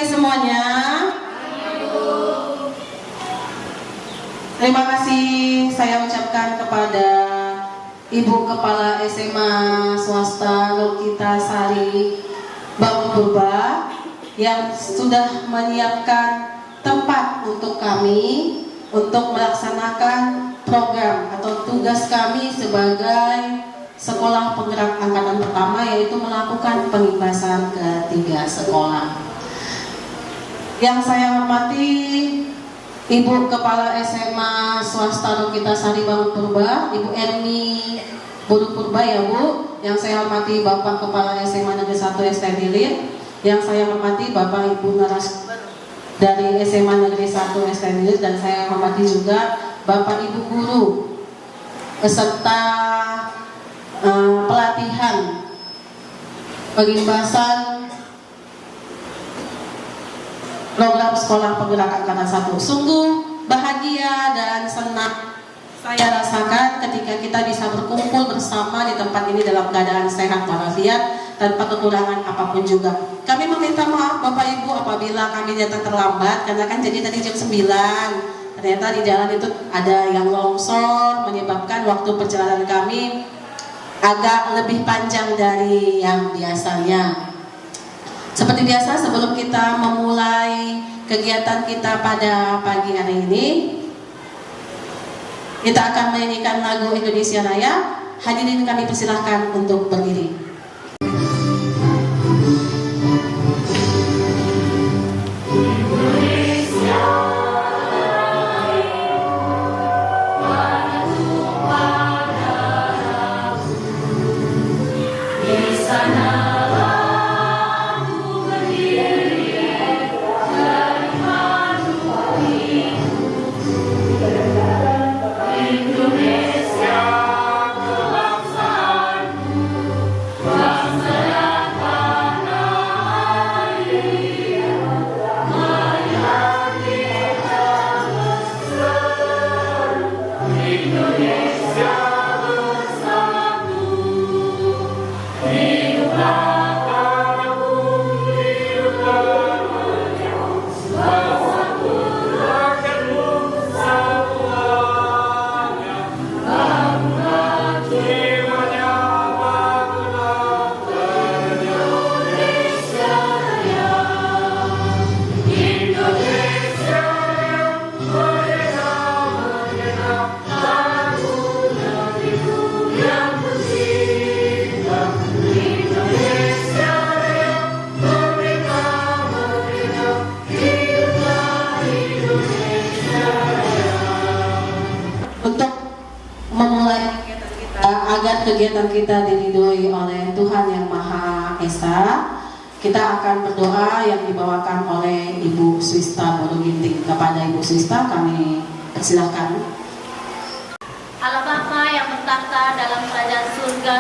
pagi semuanya. Terima kasih saya ucapkan kepada Ibu Kepala SMA Swasta Lokita Sari Bangun Purba yang sudah menyiapkan tempat untuk kami untuk melaksanakan program atau tugas kami sebagai sekolah penggerak angkatan pertama, yaitu melakukan pengibasan ke 3 sekolah. Yang saya hormati Ibu Kepala SMA Swasta Lokita Sari Bangun Purba, Ibu Erni Bulu Purba ya Bu. Yang saya hormati Bapak Kepala SMA Negeri 1 STM Hilir. Yang saya hormati Bapak Ibu narasumber dari SMA Negeri 1 STM Hilir. Dan saya hormati juga Bapak Ibu guru beserta pelatihan pengimbasan program sekolah penggerak angkatan 1. Sungguh bahagia dan senang saya rasakan ketika kita bisa berkumpul bersama di tempat ini dalam keadaan sehat walafiat tanpa kekurangan apapun juga. Kami meminta maaf Bapak Ibu apabila kami datang terlambat, karena kan jadi tadi jam 9. Ternyata di jalan itu ada yang longsor menyebabkan waktu perjalanan kami agak lebih panjang dari yang biasanya. Seperti biasa, sebelum kita memulai kegiatan kita pada pagi hari ini, kita akan menyanyikan lagu Indonesia Raya. Hadirin kami persilahkan untuk berdiri. Kegiatan kita diridhoi oleh Tuhan Yang Maha Esa, kita akan berdoa yang dibawakan oleh Ibu Swista Bodo Ginting. Kepada Ibu Swista kami persilahkan. Allah Bapa yang bertata dalam kerajaan surga,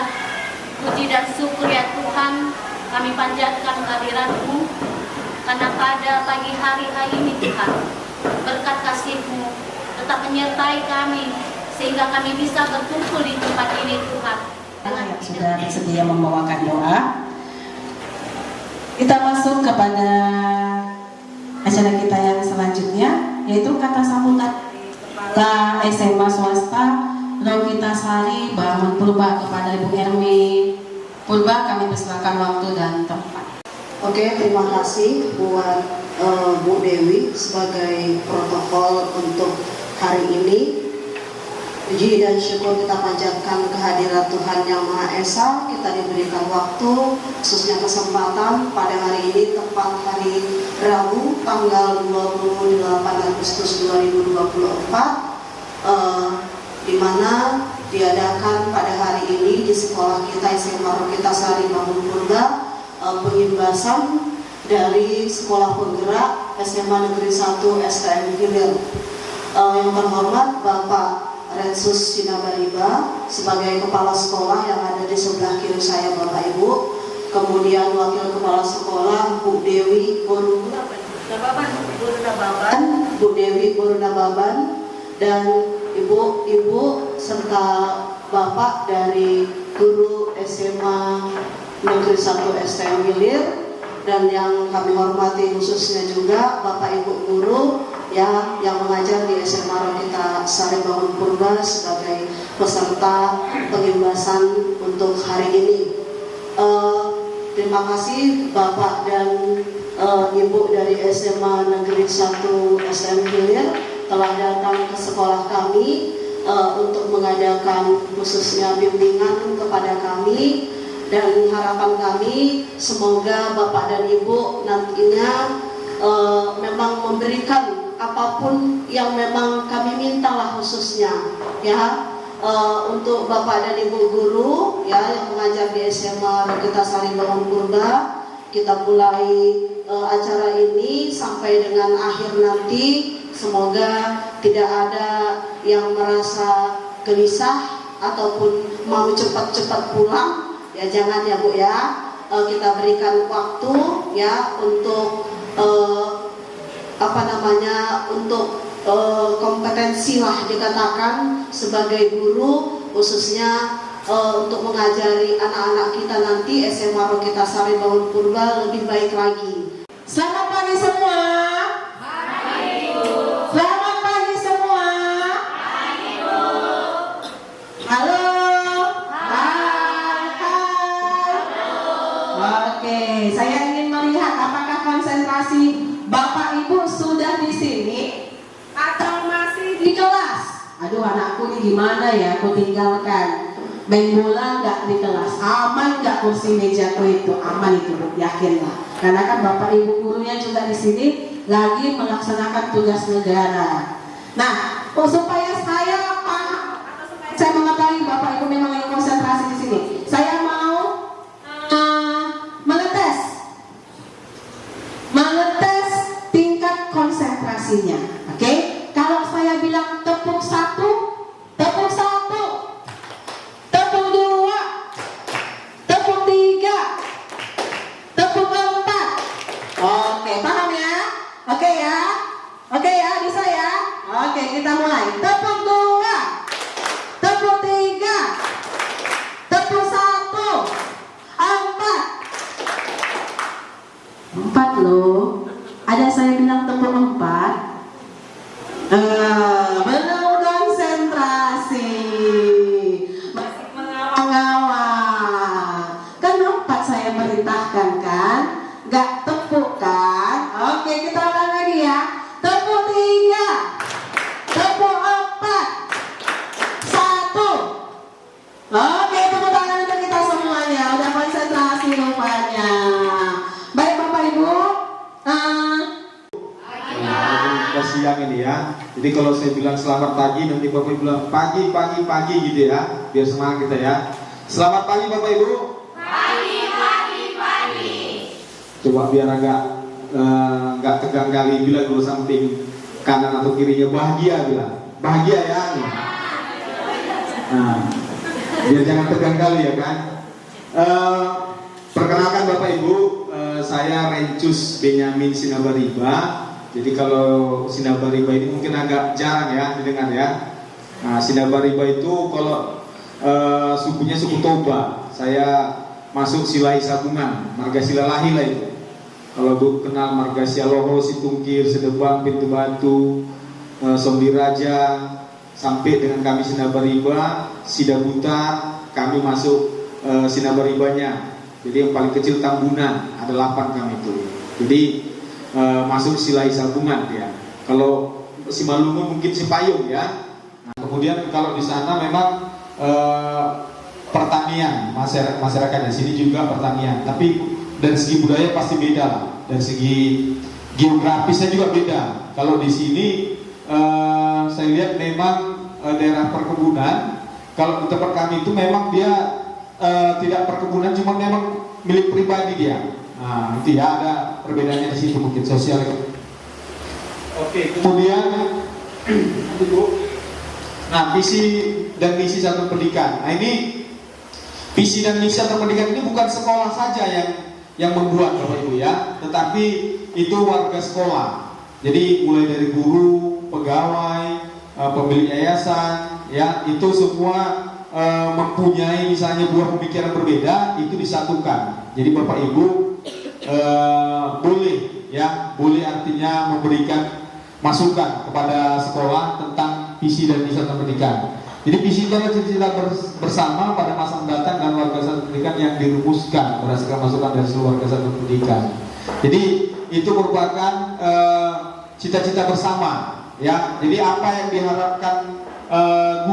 puji dan syukur ya Tuhan, kami panjatkan kehadirat-Mu, karena pada pagi hari ini Tuhan, berkat kasih-Mu tetap menyertai kami, sehingga kami bisa berkumpul di tempat ini Tuhan. Yang sudah bersedia membawakan doa, kita masuk kepada acara kita yang selanjutnya, yaitu kata sambutan Kepala SMA Swasta Lokita Sari Bangun Purba. Kepada Ibu Erni Purba kami persilakan waktu dan tempat. Oke, terima kasih buat Bu Dewi sebagai protokol untuk hari ini. Puji dan syukur kita panjatkan kehadirat Tuhan Yang Maha Esa. Kita diberikan waktu, khususnya kesempatan pada hari ini, tepat hari Rabu tanggal 28 Agustus 2024, di mana diadakan pada hari ini di sekolah kita SMA Lokita Sari Bangun Purba pengimbasan dari sekolah penggerak SMA Negeri 1 STM Hilir. Yang terhormat Bapak Rensus Sinabariba sebagai kepala sekolah yang ada di sebelah kiri saya Bapak Ibu, kemudian wakil kepala sekolah Bu Dewi Borunababan dan ibu-ibu serta bapak dari guru SMA Negeri 1 STM Hilir, dan yang kami hormati khususnya juga Bapak Ibu guru ya yang mengajar di SMA Rokita Sari Bangun Purba sebagai peserta pengimbasan untuk hari ini. Terima kasih Bapak dan Ibu dari SMA Negeri 1 SM Hilir telah datang ke sekolah kami untuk mengadakan khususnya bimbingan kepada kami, dan harapan kami semoga Bapak dan Ibu nantinya memang memberikan apapun yang memang kami mintalah khususnya ya untuk Bapak dan Ibu guru ya yang mengajar di SMA Rokita Sari Bangun Purba. Kita mulai acara ini sampai dengan akhir nanti, semoga tidak ada yang merasa gelisah ataupun mau cepat-cepat pulang ya, jangan ya Bu ya. Kita berikan waktu ya untuk untuk kompetensi lah dikatakan sebagai guru, khususnya untuk mengajari anak-anak kita nanti SMA Rokita Sari Bangun Purba lebih baik lagi. Selamat pagi semua. Selamat pagi semua. Halo. Oke, saya ingin melihat apakah konsentrasi Bapak Ibu sudah di sini atau masih di kelas. Aduh, anakku ini gimana ya, aku tinggalkan. Main bola nggak di kelas, aman nggak kursi mejaku itu? Aman itu Bu, yakinlah. Karena kan Bapak Ibu gurunya juga di sini lagi melaksanakan tugas negara. Nah, supaya saya paham, saya mengetahui Bapak Ibu memang lagi konsentrasi di sini. Saya mau mengetes tingkat konsentrasinya. Oke? Kalau saya bilang tepuk 1, tepuk 1. Tepuk 2, tepuk 3, tepuk 4. Oke, paham ya? Oke ya? Oke ya, bisa ya? Oke, kita mulai. Tepuk 2, tepuk 3, tepuk 1, 4. 4 loh. Ada saya bilang tepuk 4. Belum konsentrasi. Mengawal kan 4 saya perintahkan kan, gak tepuk kan. Oke, kita ulang lagi ya. Tepuk 3, tepuk 4, 1. Oke, tepuk tangan untuk kita semuanya. Udah konsentrasi rupanya. Baik Bapak Ibu, siang ini ya. Jadi kalau saya bilang selamat pagi, nanti Bapak Ibu bilang pagi gitu ya, biar semangat kita ya. Selamat pagi Bapak Ibu. Pagi. Coba biar agak tegang kali, bilang dulu samping kanan atau kirinya bahagia, bilang bahagia ya. Nah, biar jangan tegang kali ya kan. Perkenalkan Bapak Ibu, saya Rencus Benyamin Sinabariba. Jadi kalau Sinabariba ini mungkin agak jarang ya didengar ya. Nah, Sinabariba itu kalau sukunya suku Toba. Saya masuk Silai Sabungan, Margasila Lahila itu. Kalau Bu kenal Margasila Loho, Situngkir, Sedebang, Pintu Batu, Sombiraja, sampai dengan kami Sinabariba, Sidabuta, kami masuk Sinabaribanya. Jadi yang paling kecil Tambunan, ada 8 kami itu. Jadi masuk Silai Sabungan ya. Kalau Simalungun mungkin Sipayung ya. Nah, kemudian kalau di sana memang pertanian, masyarakatnya sini juga pertanian. Tapi dari segi budaya pasti beda lah. Dari segi geografisnya juga beda. Kalau di sini saya lihat memang daerah perkebunan. Kalau di tempat kami itu memang dia tidak perkebunan, cuma memang milik pribadi dia. Nah, itu ya ada perbedaannya di situ mungkin sosial. Oke, kemudian nah visi dan misi satu pendidikan. Nah ini visi dan misi satu pendidikan ini bukan sekolah saja yang membuat Bapak Ibu ya, tetapi itu warga sekolah. Jadi mulai dari guru, pegawai, pemilik yayasan, ya itu semua mempunyai misalnya buah pemikiran berbeda, itu disatukan. Jadi Bapak Ibu boleh ya, boleh artinya memberikan masukan kepada sekolah tentang visi dan misi pendidikan. Jadi visi itu adalah cita-cita bersama pada masa mendatang dan luar biasa pendidikan yang dirumuskan berdasarkan masukan dari seluruh warga satuan pendidikan. Jadi itu merupakan cita-cita bersama ya. Jadi apa yang diharapkan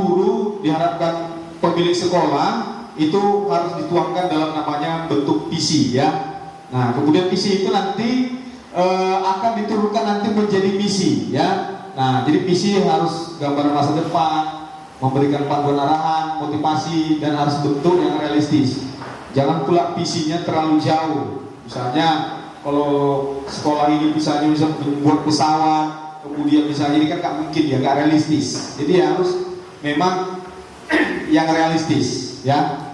guru, diharapkan pemilik sekolah itu harus dituangkan dalam namanya bentuk visi ya. Nah kemudian visi itu nanti akan diturunkan nanti menjadi misi ya. Nah jadi visi harus gambaran masa depan, memberikan panduan arahan, motivasi, dan harus bentuk yang realistis. Jangan pula visinya terlalu jauh. Misalnya kalau sekolah ini misalnya bisa membuat pesawat, kemudian misalnya ini kan gak mungkin ya, gak realistis. Jadi harus memang yang realistis ya.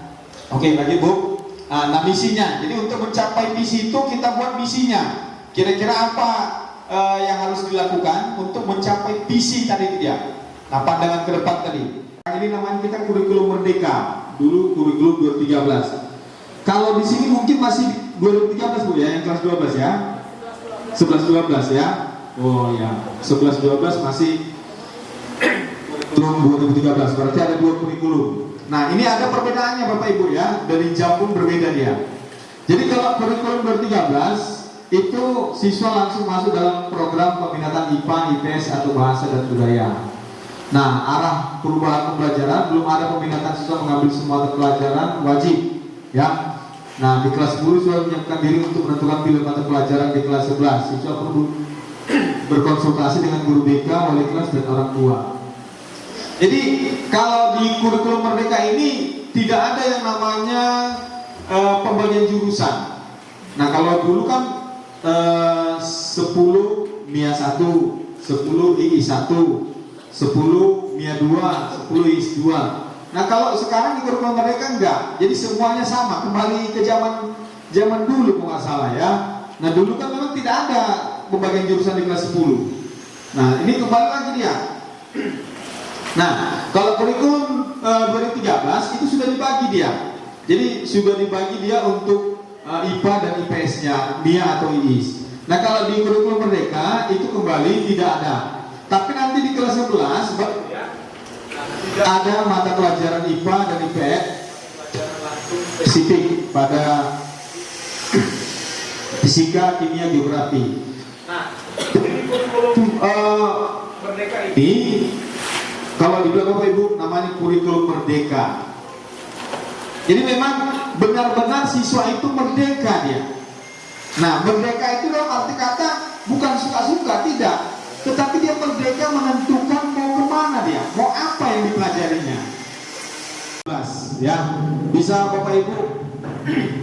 Oke, lagi Bu. Nah misinya, jadi untuk mencapai visi itu kita buat misinya. Kira-kira apa yang harus dilakukan untuk mencapai visi tadi itu dia. Nah pandangan ke depan tadi. Ini namanya kita kurikulum merdeka. Dulu kurikulum 2013. Kalau di sini mungkin masih 2013 Bu ya, yang kelas 12 ya. 11-12 ya. Oh ya, 11-12 masih kurikulum 2013. Berarti ada 2 kurikulum. Nah ini ada perbedaannya Bapak Ibu ya. Dari jam pun berbeda dia. Jadi kalau kurikulum 2013 itu siswa langsung masuk dalam program peminatan IPA, IPS atau bahasa dan budaya. Nah, arah perubahan pembelajaran belum ada peminatan siswa mengambil semua pelajaran wajib, ya. Nah, di kelas 10 siswa menyiapkan diri untuk menentukan pilihan mata pelajaran di kelas 11. Siswa perlu berkonsultasi dengan guru BK, wali kelas dan orang tua. Jadi, kalau di kurikulum merdeka ini tidak ada yang namanya pembagian jurusan. Nah, kalau dulu kan 10 MIA 1, 10 II 1, 10 MIA 2, 10 IS 2. Nah kalau sekarang di kurikulum mereka enggak, jadi semuanya sama, kembali ke zaman dulu kalau nggak salah ya. Nah dulu kan memang tidak ada pembagian jurusan di kelas 10. Nah ini kembali lagi dia. Nah kalau kurikulum 2013 itu sudah dibagi dia. Jadi sudah dibagi dia untuk IPA dan IPS-nya, MIA atau IIS. Nah kalau di kurikulum merdeka itu kembali tidak ada. Tapi nanti di kelas 11 ada mata pelajaran IPA dan IPS spesifik pada fisika, kimia, geografi. Nah, merdeka ini kalau dibilang Bapak Ibu namanya kurikulum merdeka. Jadi memang benar-benar siswa itu merdeka dia. Nah, merdeka itu dalam arti kata bukan suka-suka, tidak. Tetapi dia merdeka menentukan mau kemana dia, mau apa yang dipelajarinya. Ya, bisa Bapak Ibu,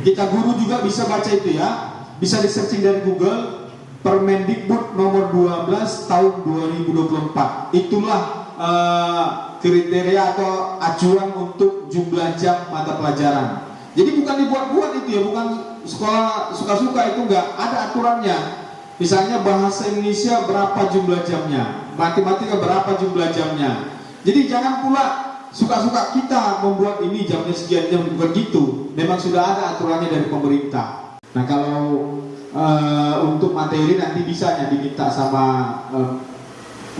kita guru juga bisa baca itu ya. Bisa di searching dari Google, Permendikbud nomor 12 tahun 2024. Itulah kriteria atau acuan untuk jumlah jam mata pelajaran. Jadi bukan dibuat-buat itu ya, bukan sekolah suka-suka, itu enggak, ada aturannya. Misalnya bahasa Indonesia berapa jumlah jamnya, matematika berapa jumlah jamnya. Jadi jangan pula suka-suka kita membuat ini jamnya sekian jam, bukan gitu. Memang sudah ada aturannya dari pemerintah. Nah kalau untuk materi nanti bisa ya diminta sama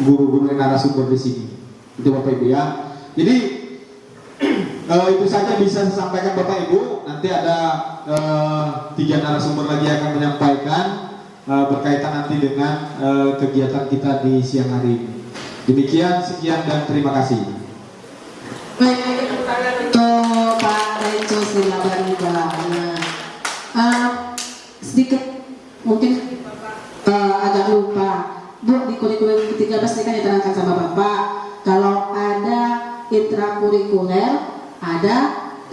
guru-guru yang narasumber di sini. Itu Bapak Ibu ya. Jadi itu saja bisa saya sampaikan Bapak Ibu. Nanti ada 3 narasumber lagi yang akan menyampaikan berkaitan nanti dengan kegiatan kita di siang hari ini. Demikian, sekian dan terima kasih. Baik, untuk Pak Renco Sinabariba. Sedikit mungkin agak lupa. Bu, di kurikulum 13 ini kan diterangkan sama Bapak, kalau ada intrakurikuler, ada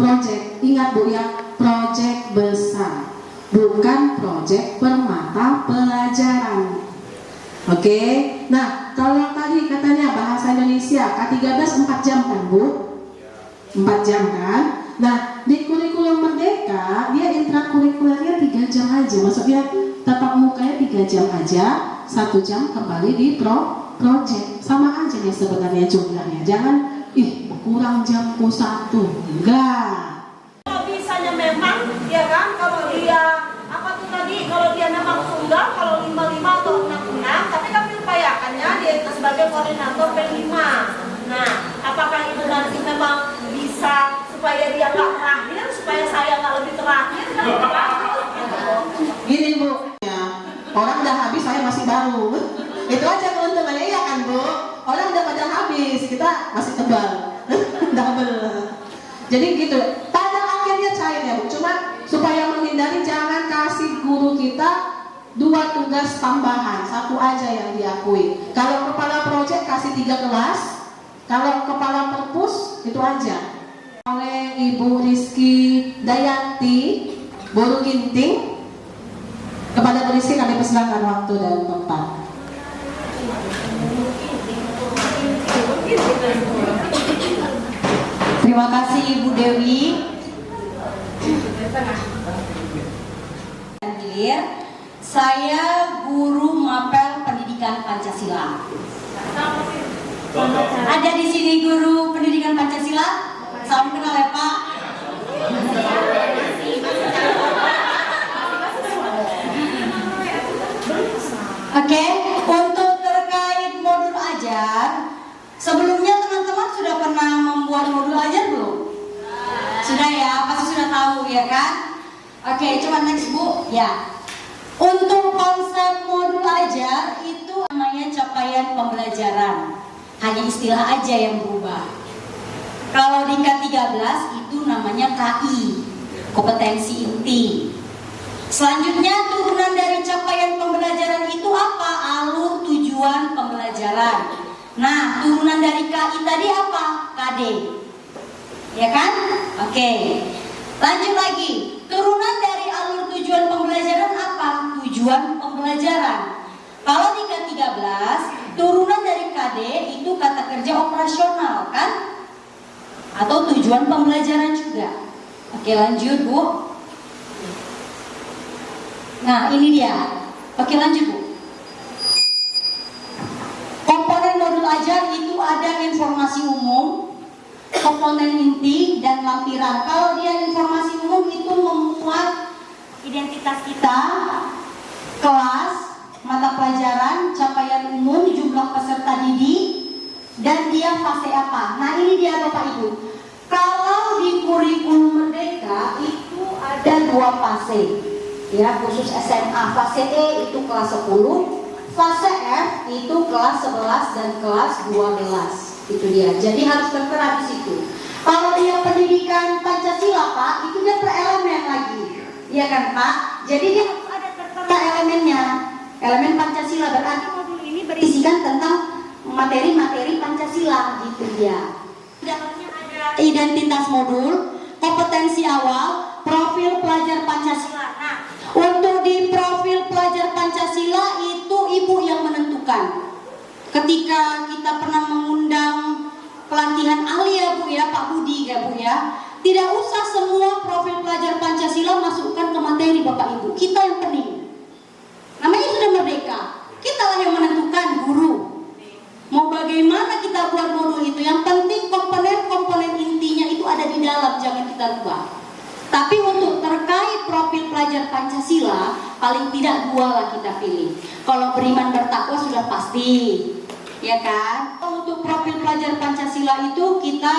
proyek. Ingat Bu ya, proyek besar, bukan proyek per mata pelajaran. Oke, nah kalau tadi katanya bahasa Indonesia K13 4 jam kan Bu? 4 jam kan? Nah di kurikulum merdeka dia intrakurikulernya 3 jam aja. Maksudnya tatap mukanya 3 jam aja, 1 jam kembali di project. Sama aja nih sebenarnya jumlahnya. Jangan kurang jamku 1. Enggak. Kalau bisanya memang ya kan, kalau dia apa tuh tadi, kalau juga kalau 55 atau 66, tapi kami upayakannya dia itu sebagai koordinator P5. Nah, apakah itu nanti memang bisa supaya dia nggak terakhir, supaya saya nggak lebih terakhir? Gini Bu, ya, orang udah habis, saya masih baru. Itu aja keuntungannya, ya kan Bu? Orang udah pada habis, kita masih tebal. Double. Jadi gitu. Pada akhirnya cair ya Bu. Cuma supaya menghindari, jangan kasih guru kita 2 tugas tambahan, 1 aja yang diakui. Kalau kepala proyek kasih 3 kelas, kalau kepala perpus itu aja. Oleh Ibu Rizky Dayanti Boru Ginting, kepada Bu Rizky kami persilakan waktu dan tempat. Terima kasih Ibu Dewi. Saya guru mapel pendidikan Pancasila. Ada di sini guru pendidikan Pancasila? Salam kenal ya Pak. Oke, untuk terkait modul ajar, sebelumnya teman-teman sudah pernah membuat modul ajar belum? Sudah ya, pasti sudah tahu ya kan? Oke, coba next Bu. Ya. Untuk konsep modul ajar itu namanya capaian pembelajaran. Hanya istilah aja yang berubah. Kalau di K13 itu namanya KI, kompetensi inti. Selanjutnya turunan dari capaian pembelajaran itu apa? Alur tujuan pembelajaran. Nah, turunan dari KI tadi apa? KD. Ya kan? Oke. Lanjut lagi. Turunan dari alur tujuan pembelajaran apa? Tujuan pembelajaran. Kalau di K13, turunan dari KD itu kata kerja operasional kan? Atau tujuan pembelajaran juga. Oke, lanjut Bu. Nah, ini dia. Oke, lanjut Bu. Komponen modul ajar itu ada informasi umum, komponen inti, dan lampiran. Kalau dia informasi umum itu memuat identitas kita, kelas, mata pelajaran, capaian umum, jumlah peserta didik, dan dia fase apa. Nah, ini dia Bapak Ibu. Kalau di kurikulum Merdeka itu ada 2 fase. Ya, khusus SMA. Fase E itu kelas 10, fase F itu kelas 11 dan kelas 12. Itu dia. Jadi harus tertera di situ. Kalau dia pendidikan Pancasila Pak, itu dia per elemen lagi. Iya kan Pak? Jadi dia harus ada tertera elemennya. Elemen Pancasila, berarti modul ini berisikan tentang materi-materi Pancasila gitu dia. Dalamnya ada identitas modul, kompetensi awal, profil pelajar Pancasila. Nah, untuk di profil pelajar Pancasila itu Ibu yang menentukan. Ketika kita pernah mengundang pelatihan ahli ya Bu ya, Pak Budi ya Bu ya, tidak usah semua profil pelajar Pancasila masukkan ke materi Bapak Ibu. Kita yang pening. Namanya sudah merdeka. Kita lah yang menentukan, guru. Mau bagaimana kita buat modul itu, yang penting komponen-komponen intinya itu ada di dalam, jangan kita rubah. Tapi untuk terkait profil pelajar Pancasila, paling tidak 2 lah kita pilih. Kalau beriman bertakwa sudah pasti, ya kan? Untuk profil pelajar Pancasila itu kita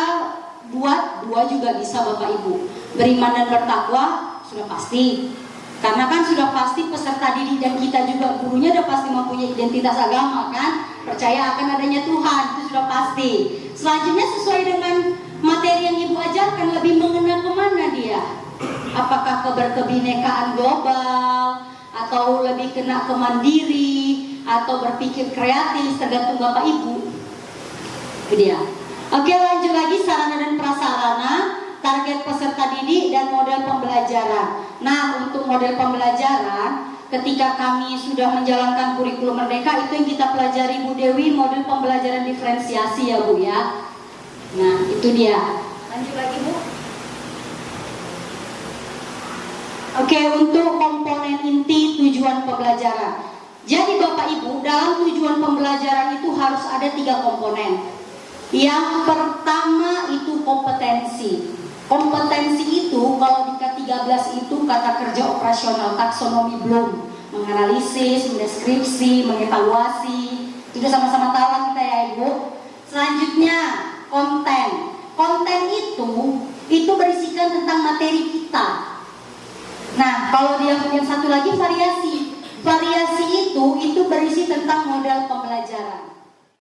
buat 2 juga bisa Bapak Ibu. Beriman dan bertakwa sudah pasti. Karena kan sudah pasti peserta didik dan kita juga gurunya sudah pasti mempunyai identitas agama kan, percaya akan adanya Tuhan, itu sudah pasti. Selanjutnya sesuai dengan materi yang Ibu ajarkan, lebih mengenal kemana dia, apakah ke berkebinekaan global atau lebih kena ke mandiri atau berpikir kreatif, tergantung Bapak Ibu. Itu dia. Oke, lanjut lagi sarana dan prasarana, target peserta didik dan model pembelajaran. Nah, untuk model pembelajaran, ketika kami sudah menjalankan kurikulum Merdeka, itu yang kita pelajari Bu Dewi, model pembelajaran diferensiasi ya Bu ya. Nah, itu dia. Lanjut lagi Bu. Oke, untuk komponen inti tujuan pembelajaran. Jadi Bapak Ibu, dalam tujuan pembelajaran itu harus ada 3 komponen. Yang pertama itu kompetensi. Kompetensi itu kalau di K13 itu kata kerja operasional, taksonomi belum. menganalisis, mendeskripsi, mengevaluasi. Itu sama-sama tahu kan kita ya Ibu. Selanjutnya konten. Konten itu berisikan tentang materi kita. Nah, kalau dia punya satu lagi variasi. Variasi itu berisi tentang modal pembelajaran.